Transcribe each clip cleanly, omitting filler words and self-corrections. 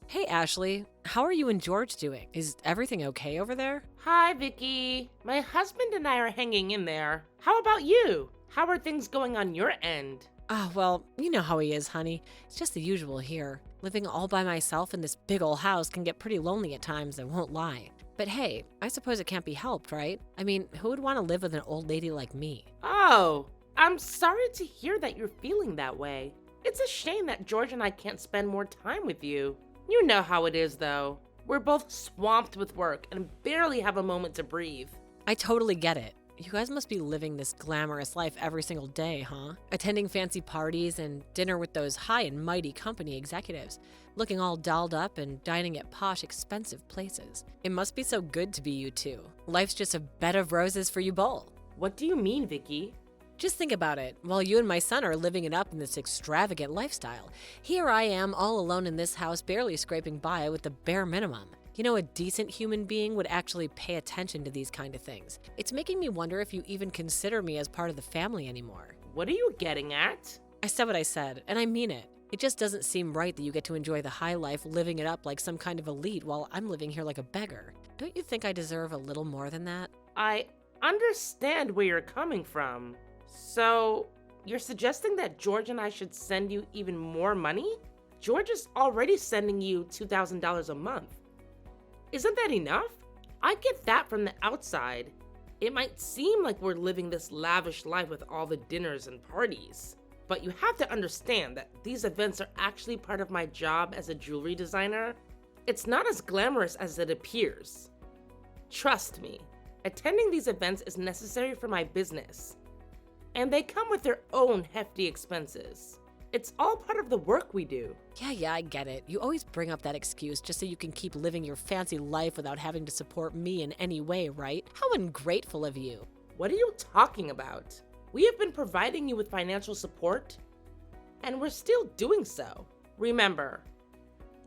Hey Ashley, how are you and George doing? Is everything okay over there? Hi, Vicky. My husband and I are hanging in there. How about you? How are things going on your end? Well, you know how he is, honey. It's just the usual here. Living all by myself in this big old house can get pretty lonely at times, I won't lie. But hey, I suppose it can't be helped, right? I mean, who would want to live with an old lady like me? Oh, I'm sorry to hear that you're feeling that way. It's a shame that George and I can't spend more time with you. You know how it is, though. We're both swamped with work and barely have a moment to breathe. I totally get it. You guys must be living this glamorous life every single day, huh? Attending fancy parties and dinner with those high and mighty company executives, looking all dolled up and dining at posh, expensive places. It must be so good to be you two. Life's just a bed of roses for you both. What do you mean, Vicky? Just think about it. While you and my son are living it up in this extravagant lifestyle, here I am all alone in this house, barely scraping by with the bare minimum. You know, a decent human being would actually pay attention to these kind of things. It's making me wonder if you even consider me as part of the family anymore. What are you getting at? I said what I said, and I mean it. It just doesn't seem right that you get to enjoy the high life living it up like some kind of elite while I'm living here like a beggar. Don't you think I deserve a little more than that? I understand where you're coming from. So, you're suggesting that George and I should send you even more money? George is already sending you $2,000 a month. Isn't that enough? I get that from the outside. It might seem like we're living this lavish life with all the dinners and parties. But you have to understand that these events are actually part of my job as a jewelry designer. It's not as glamorous as it appears. Trust me, attending these events is necessary for my business. And they come with their own hefty expenses. It's all part of the work we do. Yeah, I get it. You always bring up that excuse just so you can keep living your fancy life without having to support me in any way, right? How ungrateful of you. What are you talking about? We have been providing you with financial support, and we're still doing so. Remember,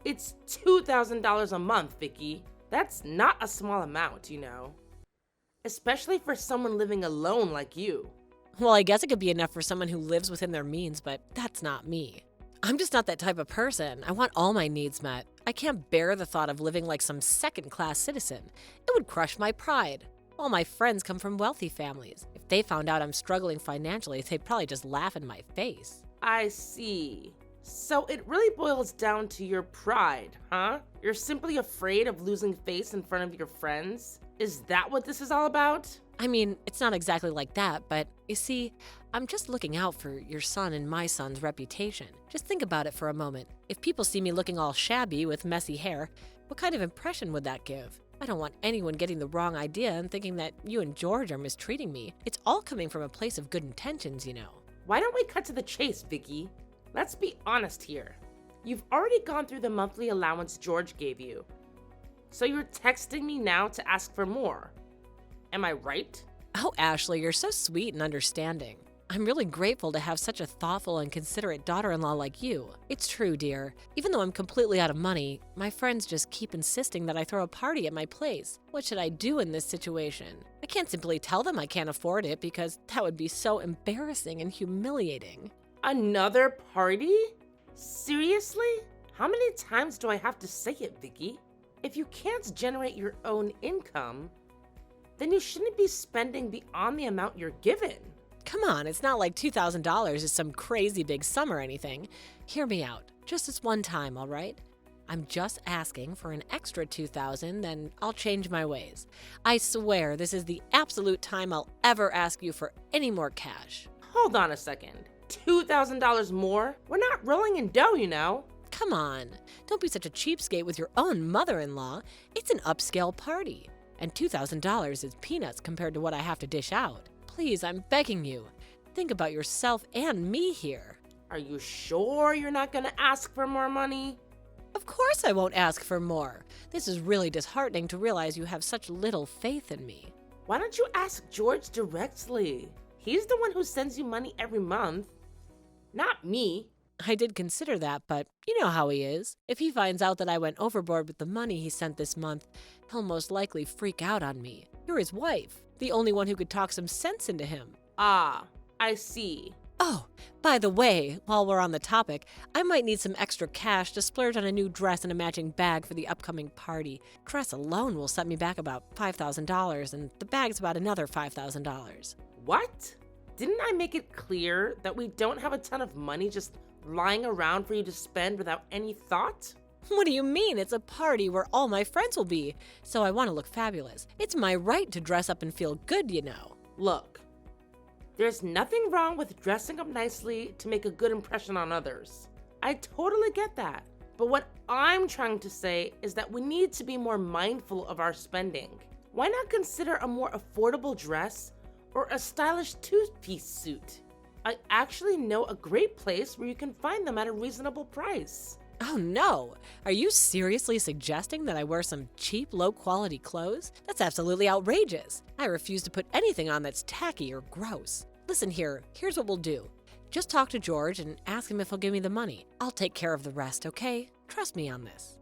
it's $2,000 a month, Vicky. That's not a small amount, you know. Especially for someone living alone like you. Well, I guess it could be enough for someone who lives within their means, but that's not me. I'm just not that type of person. I want all my needs met. I can't bear the thought of living like some second-class citizen. It would crush my pride. All my friends come from wealthy families. If they found out I'm struggling financially, they'd probably just laugh in my face. I see. So it really boils down to your pride, huh? You're simply afraid of losing face in front of your friends? Is that what this is all about? I mean, it's not exactly like that, but you see, I'm just looking out for your son and my son's reputation. Just think about it for a moment. If people see me looking all shabby with messy hair, what kind of impression would that give? I don't want anyone getting the wrong idea and thinking that you and George are mistreating me. It's all coming from a place of good intentions, you know. Why don't we cut to the chase, Vicky? Let's be honest here. You've already gone through the monthly allowance George gave you. So you're texting me now to ask for more. Am I right? Oh, Ashley, you're so sweet and understanding. I'm really grateful to have such a thoughtful and considerate daughter-in-law like you. It's true, dear. Even though I'm completely out of money, my friends just keep insisting that I throw a party at my place. What should I do in this situation? I can't simply tell them I can't afford it because that would be so embarrassing and humiliating. Another party? Seriously? How many times do I have to say it, Vicky? If you can't generate your own income, then you shouldn't be spending beyond the amount you're given. Come on, it's not like $2,000 is some crazy big sum or anything. Hear me out. Just this one time, all right? I'm just asking for an extra $2,000, then I'll change my ways. I swear this is the absolute time I'll ever ask you for any more cash. Hold on a second. $2,000 more? We're not rolling in dough, you know. Come on, don't be such a cheapskate with your own mother-in-law. It's an upscale party, and $2,000 is peanuts compared to what I have to dish out. Please, I'm begging you. Think about yourself and me here. Are you sure you're not gonna ask for more money? Of course I won't ask for more. This is really disheartening to realize you have such little faith in me. Why don't you ask George directly? He's the one who sends you money every month, not me. I did consider that, but you know how he is. If he finds out that I went overboard with the money he sent this month, he'll most likely freak out on me. You're his wife, the only one who could talk some sense into him. Ah, I see. Oh, by the way, while we're on the topic, I might need some extra cash to splurge on a new dress and a matching bag for the upcoming party. Dress alone will set me back about $5,000, and the bag's about another $5,000. What? Didn't I make it clear that we don't have a ton of money just lying around for you to spend without any thought? What do you mean? It's a party where all my friends will be, so I want to look fabulous. It's my right to dress up and feel good, you know. Look, there's nothing wrong with dressing up nicely to make a good impression on others. I totally get that. But what I'm trying to say is that we need to be more mindful of our spending. Why not consider a more affordable dress or a stylish two-piece suit? I actually know a great place where you can find them at a reasonable price. Oh no! Are you seriously suggesting that I wear some cheap, low-quality clothes? That's absolutely outrageous. I refuse to put anything on that's tacky or gross. Listen here, here's what we'll do. Just talk to George and ask him if he'll give me the money. I'll take care of the rest, okay? Trust me on this.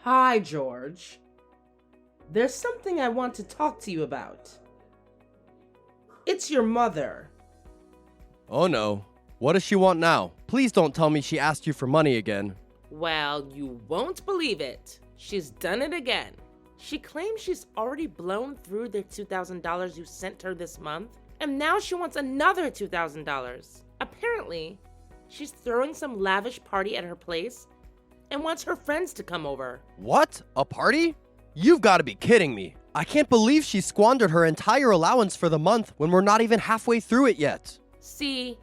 Hi, George. There's something I want to talk to you about. It's your mother. Oh no. What does she want now? Please don't tell me she asked you for money again. Well, you won't believe it. She's done it again. She claims she's already blown through the $2,000 you sent her this month, and now she wants another $2,000. Apparently, she's throwing some lavish party at her place and wants her friends to come over. What? A party? You've got to be kidding me. I can't believe she squandered her entire allowance for the month when we're not even halfway through it yet. See,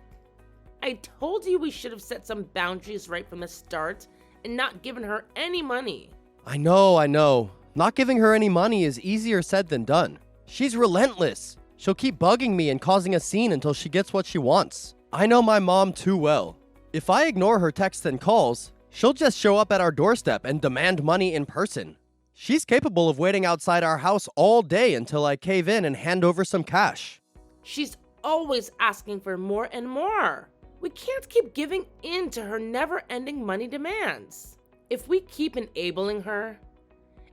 I told you we should have set some boundaries right from the start and not given her any money. I know. Not giving her any money is easier said than done. She's relentless. She'll keep bugging me and causing a scene until she gets what she wants. I know my mom too well. If I ignore her texts and calls, she'll just show up at our doorstep and demand money in person. She's capable of waiting outside our house all day until I cave in and hand over some cash. She's always asking for more and more. We can't keep giving in to her never-ending money demands. If we keep enabling her,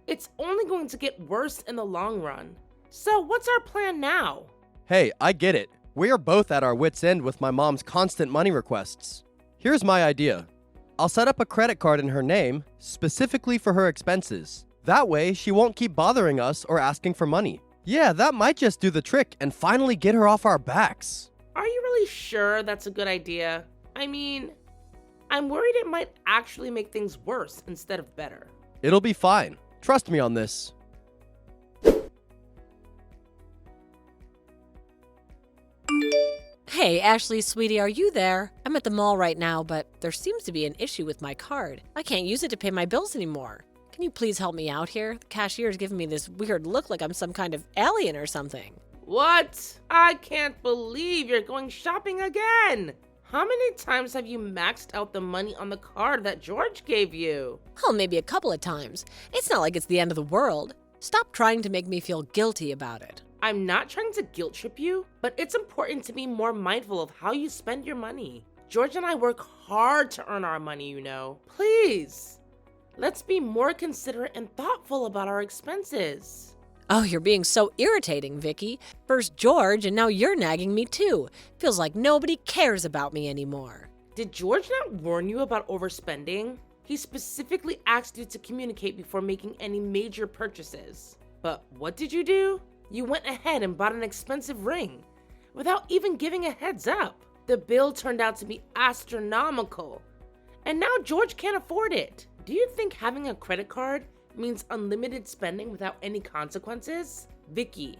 it's only going to get worse in the long run. So what's our plan now? Hey, I get it. We are both at our wits' end with my mom's constant money requests. Here's my idea. I'll set up a credit card in her name, specifically for her expenses. That way, she won't keep bothering us or asking for money. Yeah, that might just do the trick and finally get her off our backs. Are you really sure that's a good idea? I mean, I'm worried it might actually make things worse instead of better. It'll be fine. Trust me on this. Hey, Ashley, sweetie, are you there? I'm at the mall right now, but there seems to be an issue with my card. I can't use it to pay my bills anymore. Can you please help me out here? The cashier's giving me this weird look like I'm some kind of alien or something. What? I can't believe you're going shopping again. How many times have you maxed out the money on the card that George gave you? Oh, maybe a couple of times. It's not like it's the end of the world. Stop trying to make me feel guilty about it. I'm not trying to guilt trip you, but it's important to be more mindful of how you spend your money. George and I work hard to earn our money, you know. Please, let's be more considerate and thoughtful about our expenses. Oh, you're being so irritating, Vicky. First George, and now you're nagging me too. Feels like nobody cares about me anymore. Did George not warn you about overspending? He specifically asked you to communicate before making any major purchases. But what did you do? You went ahead and bought an expensive ring without even giving a heads up. The bill turned out to be astronomical, and now George can't afford it. Do you think having a credit card means unlimited spending without any consequences? Vicky,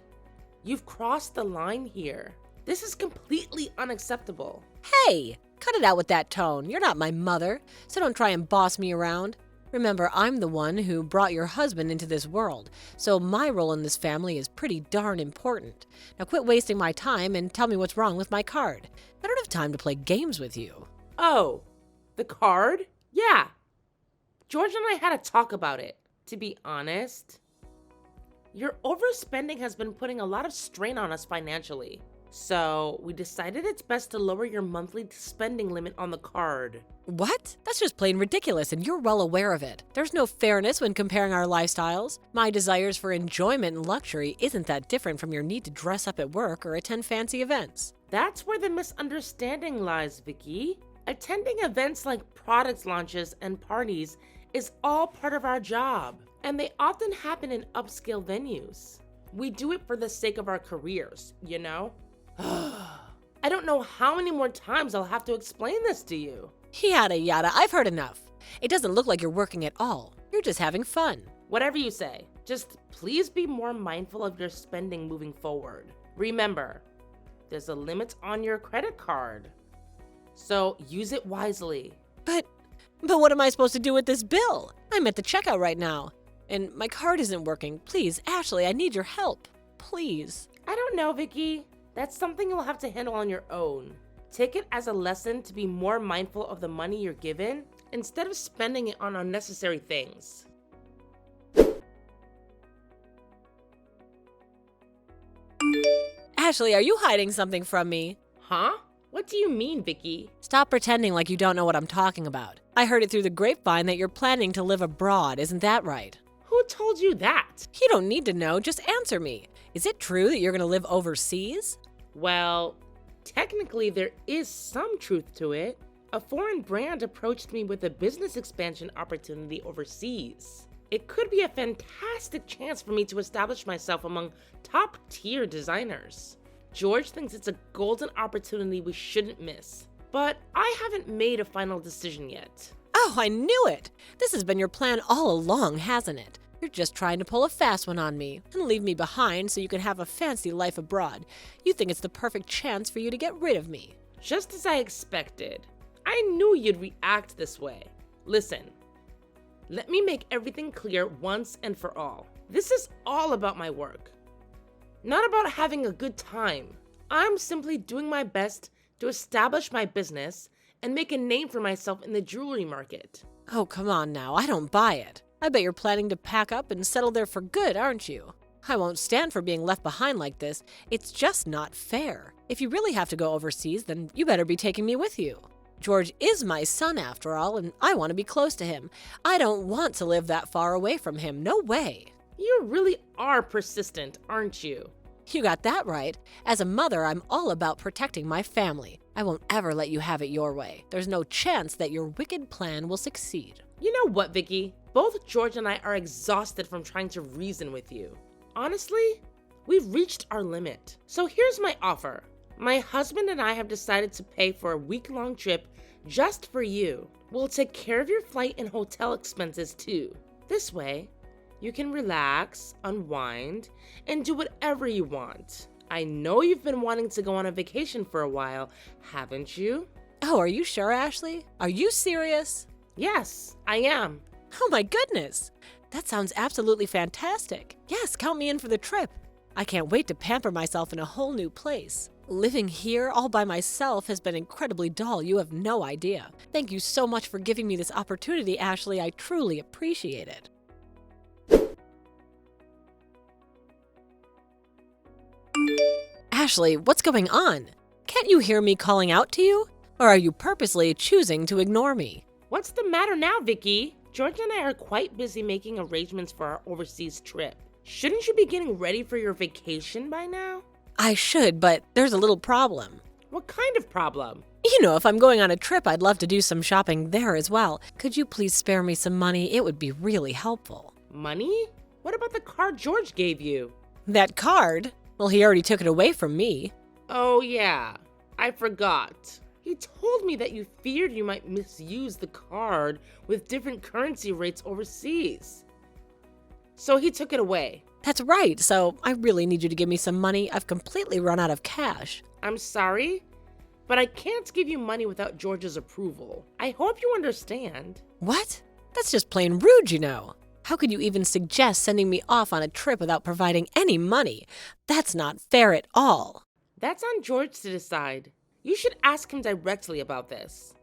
you've crossed the line here. This is completely unacceptable. Hey, cut it out with that tone. You're not my mother, so don't try and boss me around. Remember, I'm the one who brought your husband into this world, so my role in this family is pretty darn important. Now quit wasting my time and tell me what's wrong with my card. I don't have time to play games with you. Oh, the card? Yeah. George and I had a talk about it. To be honest, your overspending has been putting a lot of strain on us financially. So we decided it's best to lower your monthly spending limit on the card. What? That's just plain ridiculous, and you're well aware of it. There's no fairness when comparing our lifestyles. My desires for enjoyment and luxury isn't that different from your need to dress up at work or attend fancy events. That's where the misunderstanding lies, Vicky. Attending events like product launches and parties is all part of our job, and they often happen in upscale venues. We do it for the sake of our careers, you know? I don't know how many more times I'll have to explain this to you. Yada yada, I've heard enough. It doesn't look like you're working at all. You're just having fun. Whatever you say, just please be more mindful of your spending moving forward. Remember, there's a limit on your credit card, so use it wisely. But what am I supposed to do with this bill? I'm at the checkout right now, and my card isn't working. Please, Ashley, I need your help. Please. I don't know, Vicky. That's something you'll have to handle on your own. Take it as a lesson to be more mindful of the money you're given instead of spending it on unnecessary things. Ashley, are you hiding something from me? Huh? What do you mean, Vicky? Stop pretending like you don't know what I'm talking about. I heard it through the grapevine that you're planning to live abroad, isn't that right? Who told you that? You don't need to know, just answer me. Is it true that you're going to live overseas? Well, technically there is some truth to it. A foreign brand approached me with a business expansion opportunity overseas. It could be a fantastic chance for me to establish myself among top-tier designers. George thinks it's a golden opportunity we shouldn't miss, but I haven't made a final decision yet. Oh, I knew it! This has been your plan all along, hasn't it? You're just trying to pull a fast one on me and leave me behind so you can have a fancy life abroad. You think it's the perfect chance for you to get rid of me. Just as I expected. I knew you'd react this way. Listen, let me make everything clear once and for all. This is all about my work, not about having a good time. I'm simply doing my best to establish my business and make a name for myself in the jewelry market. Oh, come on now, I don't buy it. I bet you're planning to pack up and settle there for good, aren't you? I won't stand for being left behind like this. It's just not fair. If you really have to go overseas, then you better be taking me with you. George is my son after all, and I want to be close to him. I don't want to live that far away from him, no way. You really are persistent, aren't you? You got that right. As a mother, I'm all about protecting my family. I won't ever let you have it your way. There's no chance that your wicked plan will succeed. You know what, Vicky? Both George and I are exhausted from trying to reason with you. Honestly, we've reached our limit. So here's my offer. My husband and I have decided to pay for a week-long trip just for you. We'll take care of your flight and hotel expenses too. This way, you can relax, unwind, and do whatever you want. I know you've been wanting to go on a vacation for a while, haven't you? Oh, are you sure, Ashley? Are you serious? Yes, I am. Oh my goodness! That sounds absolutely fantastic. Yes, count me in for the trip. I can't wait to pamper myself in a whole new place. Living here all by myself has been incredibly dull, you have no idea. Thank you so much for giving me this opportunity, Ashley. I truly appreciate it. Ashley, what's going on? Can't you hear me calling out to you? Or are you purposely choosing to ignore me? What's the matter now, Vicky? George and I are quite busy making arrangements for our overseas trip. Shouldn't you be getting ready for your vacation by now? I should, but there's a little problem. What kind of problem? You know, if I'm going on a trip, I'd love to do some shopping there as well. Could you please spare me some money? It would be really helpful. Money? What about the card George gave you? That card? Well, he already took it away from me. Oh yeah, I forgot. He told me that you feared you might misuse the card with different currency rates overseas. So he took it away. That's right, so I really need you to give me some money. I've completely run out of cash. I'm sorry, but I can't give you money without George's approval. I hope you understand. What? That's just plain rude, you know. How could you even suggest sending me off on a trip without providing any money? That's not fair at all. That's on George to decide. You should ask him directly about this.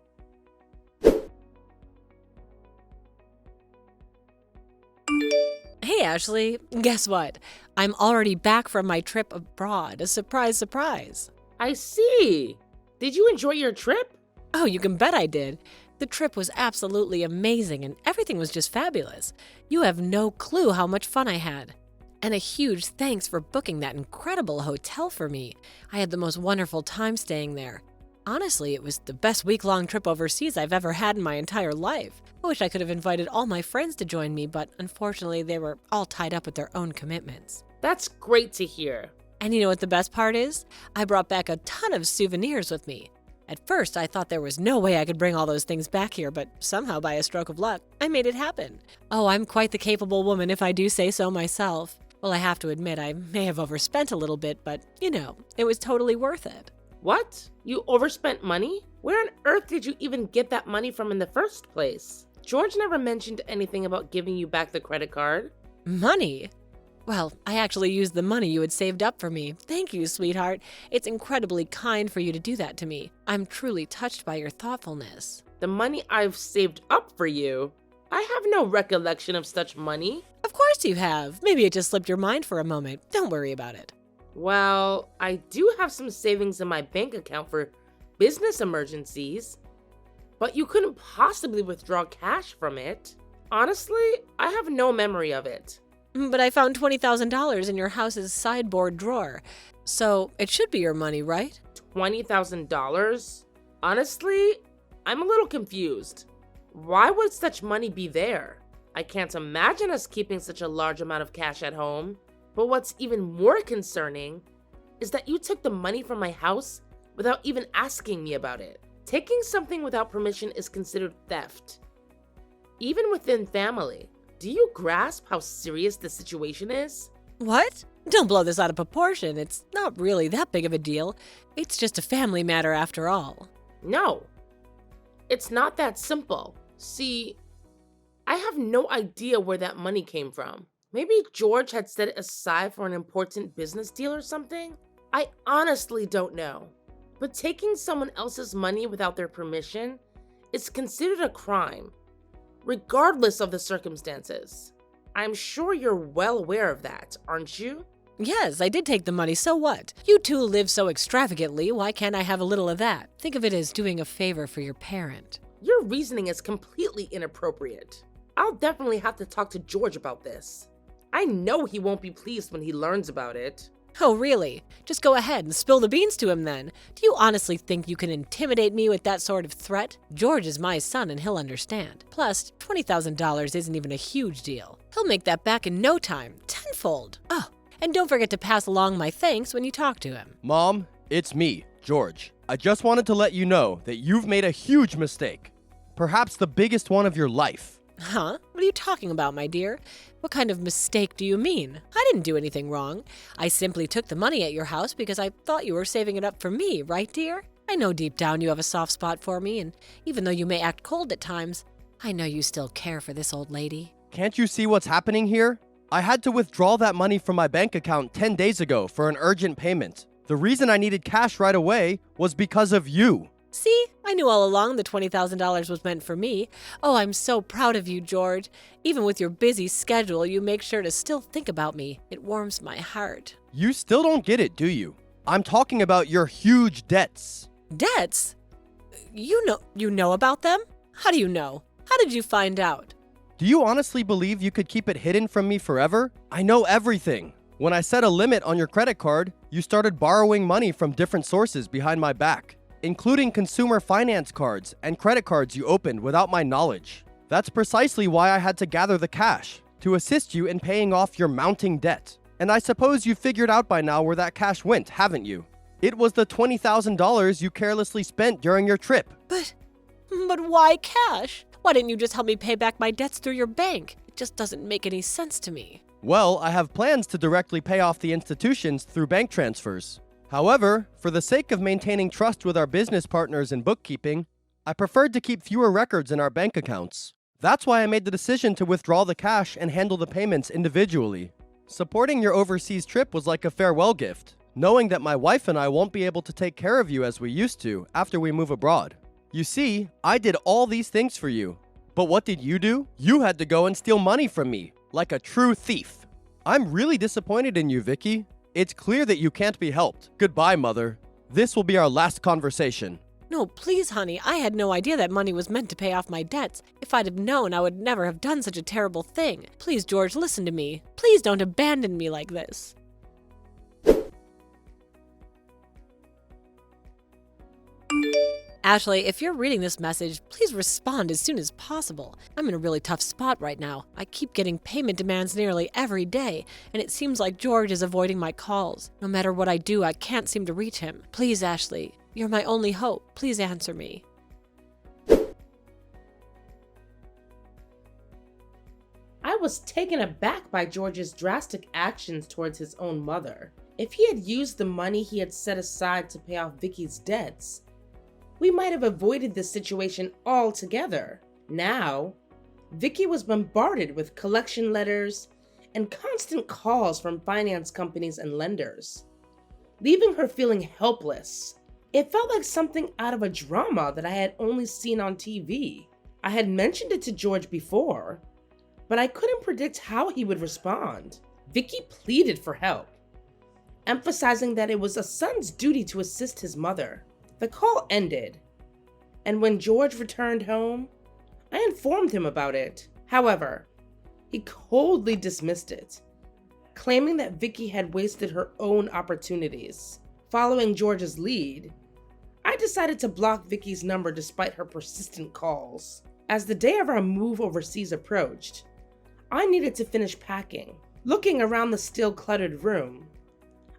Hey, Ashley, guess what? I'm already back from my trip abroad. A surprise, surprise. I see. Did you enjoy your trip? Oh, you can bet I did. The trip was absolutely amazing and everything was just fabulous. You have no clue how much fun I had. And a huge thanks for booking that incredible hotel for me. I had the most wonderful time staying there. Honestly, it was the best week-long trip overseas I've ever had in my entire life. I wish I could have invited all my friends to join me, but unfortunately they were all tied up with their own commitments. That's great to hear. And you know what the best part is? I brought back a ton of souvenirs with me. At first, I thought there was no way I could bring all those things back here, but somehow by a stroke of luck, I made it happen. Oh, I'm quite the capable woman if I do say so myself. Well, I have to admit I may have overspent a little bit, but you know, it was totally worth it. What? You overspent money? Where on earth did you even get that money from in the first place? George never mentioned anything about giving you back the credit card. Money? Well, I actually used the money you had saved up for me. Thank you, sweetheart. It's incredibly kind for you to do that to me. I'm truly touched by your thoughtfulness. The money I've saved up for you? I have no recollection of such money. Of course you have. Maybe it just slipped your mind for a moment. Don't worry about it. Well, I do have some savings in my bank account for business emergencies, but you couldn't possibly withdraw cash from it. Honestly, I have no memory of it. But I found $20,000 in your house's sideboard drawer, so it should be your money, right? $20,000? Honestly, I'm a little confused. Why would such money be there? I can't imagine us keeping such a large amount of cash at home. But what's even more concerning is that you took the money from my house without even asking me about it. Taking something without permission is considered theft, even within family. Do you grasp how serious the situation is? What? Don't blow this out of proportion. It's not really that big of a deal. It's just a family matter after all. No, it's not that simple. See, I have no idea where that money came from. Maybe George had set it aside for an important business deal or something? I honestly don't know. But taking someone else's money without their permission is considered a crime, regardless of the circumstances. I'm sure you're well aware of that, aren't you? Yes, I did take the money, so what? You two live so extravagantly, why can't I have a little of that? Think of it as doing a favor for your parent. Your reasoning is completely inappropriate. I'll definitely have to talk to George about this. I know he won't be pleased when he learns about it. Oh, really? Just go ahead and spill the beans to him then. Do you honestly think you can intimidate me with that sort of threat? George is my son and he'll understand. Plus, $20,000 isn't even a huge deal. He'll make that back in no time, tenfold. Oh, and don't forget to pass along my thanks when you talk to him. Mom, it's me, George. I just wanted to let you know that you've made a huge mistake. Perhaps the biggest one of your life. Huh? What are you talking about, my dear? What kind of mistake do you mean? I didn't do anything wrong. I simply took the money at your house because I thought you were saving it up for me, right, dear? I know deep down you have a soft spot for me, and even though you may act cold at times, I know you still care for this old lady. Can't you see what's happening here? I had to withdraw that money from my bank account 10 days ago for an urgent payment. The reason I needed cash right away was because of you. See, I knew all along the $20,000 was meant for me. Oh, I'm so proud of you, George. Even with your busy schedule, you make sure to still think about me. It warms my heart. You still don't get it, do you? I'm talking about your huge debts. Debts? You know about them? How do you know? How did you find out? Do you honestly believe you could keep it hidden from me forever? I know everything. When I set a limit on your credit card, you started borrowing money from different sources behind my back, including consumer finance cards and credit cards you opened without my knowledge. That's precisely why I had to gather the cash, to assist you in paying off your mounting debt. And I suppose you figured out by now where that cash went, haven't you? It was the $20,000 you carelessly spent during your trip. But why cash? Why didn't you just help me pay back my debts through your bank? It just doesn't make any sense to me. Well, I have plans to directly pay off the institutions through bank transfers. However, for the sake of maintaining trust with our business partners in bookkeeping, I preferred to keep fewer records in our bank accounts. That's why I made the decision to withdraw the cash and handle the payments individually. Supporting your overseas trip was like a farewell gift, knowing that my wife and I won't be able to take care of you as we used to after we move abroad. You see, I did all these things for you. But what did you do? You had to go and steal money from me, like a true thief. I'm really disappointed in you, Vicky. It's clear that you can't be helped. Goodbye, Mother. This will be our last conversation. No, please, honey. I had no idea that money was meant to pay off my debts. If I'd have known, I would never have done such a terrible thing. Please, George, listen to me. Please don't abandon me like this. Ashley, if you're reading this message, please respond as soon as possible. I'm in a really tough spot right now. I keep getting payment demands nearly every day, and it seems like George is avoiding my calls. No matter what I do, I can't seem to reach him. Please, Ashley, you're my only hope. Please answer me. I was taken aback by George's drastic actions towards his own mother. If he had used the money he had set aside to pay off Vicky's debts, we might have avoided this situation altogether. Now, Vicky was bombarded with collection letters and constant calls from finance companies and lenders, leaving her feeling helpless. It felt like something out of a drama that I had only seen on TV. I had mentioned it to George before, but I couldn't predict how he would respond. Vicky pleaded for help, emphasizing that it was a son's duty to assist his mother. The call ended, and when George returned home, I informed him about it. However, he coldly dismissed it, claiming that Vicky had wasted her own opportunities. Following George's lead, I decided to block Vicky's number despite her persistent calls. As the day of our move overseas approached, I needed to finish packing. Looking around the still cluttered room,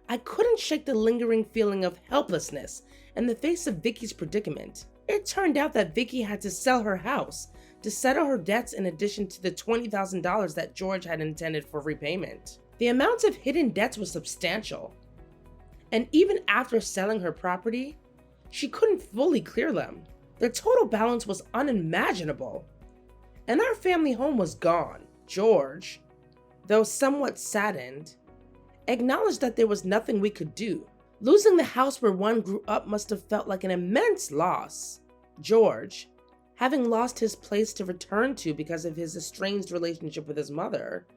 I couldn't shake the lingering feeling of helplessness in the face of Vicky's predicament. It turned out that Vicky had to sell her house to settle her debts in addition to the $20,000 that George had intended for repayment. The amount of hidden debts was substantial, and even after selling her property, she couldn't fully clear them. The total balance was unimaginable, and our family home was gone. George, though somewhat saddened, acknowledged that there was nothing we could do. Losing the house where one grew up must have felt like an immense loss. George, having lost his place to return to because of his estranged relationship with his mother,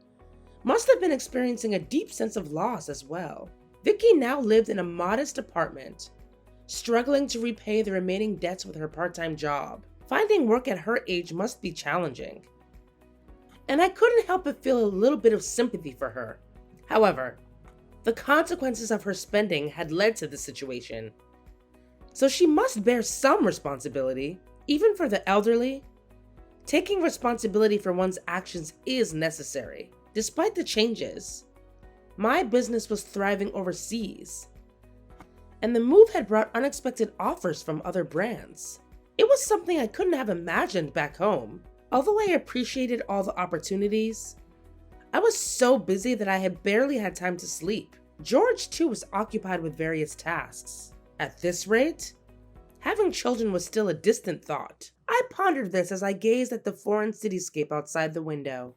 must have been experiencing a deep sense of loss as well. Vicky now lived in a modest apartment, struggling to repay the remaining debts with her part-time job. Finding work at her age must be challenging, and I couldn't help but feel a little bit of sympathy for her. However, the consequences of her spending had led to this situation, so she must bear some responsibility. Even for the elderly, taking responsibility for one's actions is necessary. Despite the changes, my business was thriving overseas, and the move had brought unexpected offers from other brands. It was something I couldn't have imagined back home. Although I appreciated all the opportunities, I was so busy that I had barely had time to sleep. George, too, was occupied with various tasks. At this rate, having children was still a distant thought. I pondered this as I gazed at the foreign cityscape outside the window.